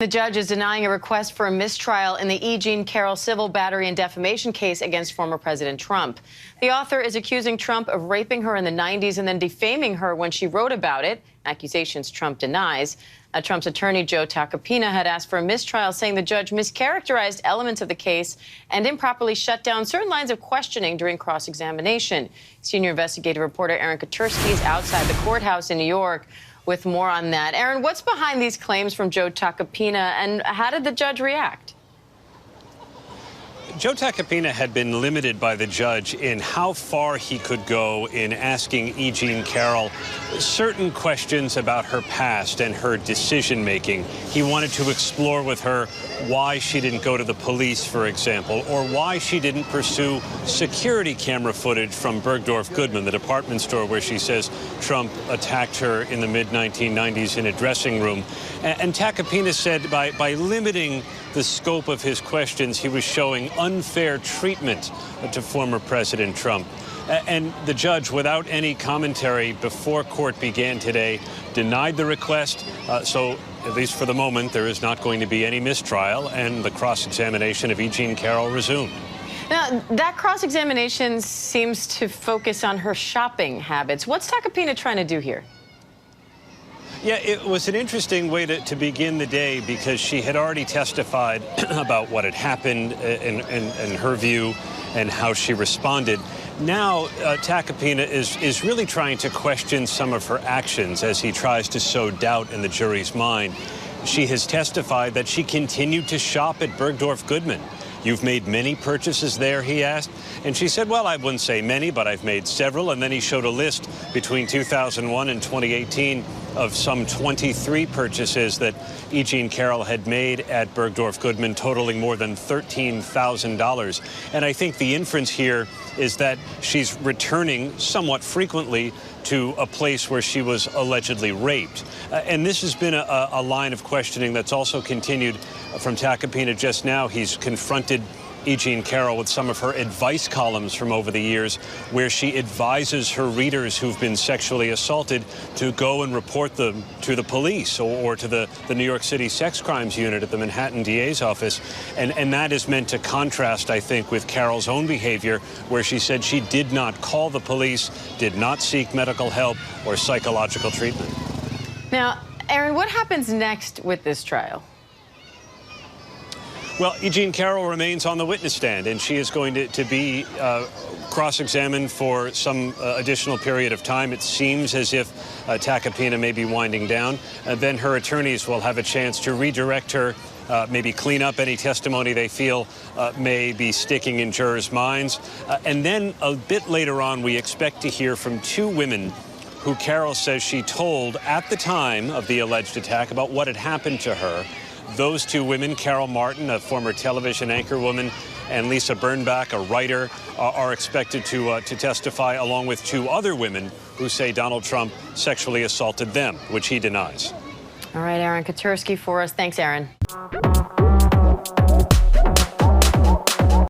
The judge is denying a request for a mistrial in the E. Jean Carroll civil battery and defamation case against former President Trump. The author is accusing Trump of raping her in the 90s and then defaming her when she wrote about it, accusations Trump denies. Trump's attorney, Joe Tacopina, had asked for a mistrial, saying the judge mischaracterized elements of the case and improperly shut down certain lines of questioning during cross-examination. Senior investigative reporter Aaron Katursky is outside the courthouse in New York with more on that. Aaron, what's behind these claims from Joe Tacopina, and how did the judge react? Joe Tacopina had been limited by the judge in how far he could go in asking E. Jean Carroll certain questions about her past and her decision-making. He wanted to explore with her why she didn't go to the police, for example, or why she didn't pursue security camera footage from Bergdorf Goodman, the department store where she says Trump attacked her in the mid-1990s in a dressing room. And Tacopina said by limiting the scope of his questions, he was showing unfair treatment to former President Trump. And the judge, without any commentary before court began today, denied the request. So, at least for the moment, there is not going to be any mistrial, and the cross-examination of E. Jean Carroll resumed. Now, that cross-examination seems to focus on her shopping habits. What's Tacopina trying to do here? Yeah, it was an interesting way to begin the day, because she had already testified about what had happened in her view and how she responded. Now, Tacopina is really trying to question some of her actions as he tries to sow doubt in the jury's mind. She has testified that she continued to shop at Bergdorf Goodman. "You've made many purchases there?" he asked. And she said, "Well, I wouldn't say many, but I've made several." And then he showed a list between 2001 and 2018 of some 23 purchases that E. Jean Carroll had made at Bergdorf Goodman, totaling more than $13,000. And I think the inference here is that she's returning somewhat frequently to a place where she was allegedly raped. And this has been a line of questioning that's also continued from Tacopina just now. He's confronted E. Jean Carroll with some of her advice columns from over the years, where she advises her readers who've been sexually assaulted to go and report them to the police or to the New York City Sex Crimes Unit at the Manhattan DA's office. And that is meant to contrast, I think, with Carroll's own behavior, where she said she did not call the police, did not seek medical help or psychological treatment. Now, Aaron, what happens next with this trial? Well, E. Jean Carroll remains on the witness stand, and she is going to be cross-examined for some additional period of time. It seems as if Tacopina may be winding down. Then her attorneys will have a chance to redirect her, maybe clean up any testimony they feel may be sticking in jurors' minds. And then a bit later on, we expect to hear from two women who Carroll says she told at the time of the alleged attack about what had happened to her. Those two women, Carol Martin, a former television anchorwoman, and Lisa Birnbach, a writer, are expected to testify, along with two other women who say Donald Trump sexually assaulted them, which he denies. All right, Aaron Katursky for us. Thanks, Aaron.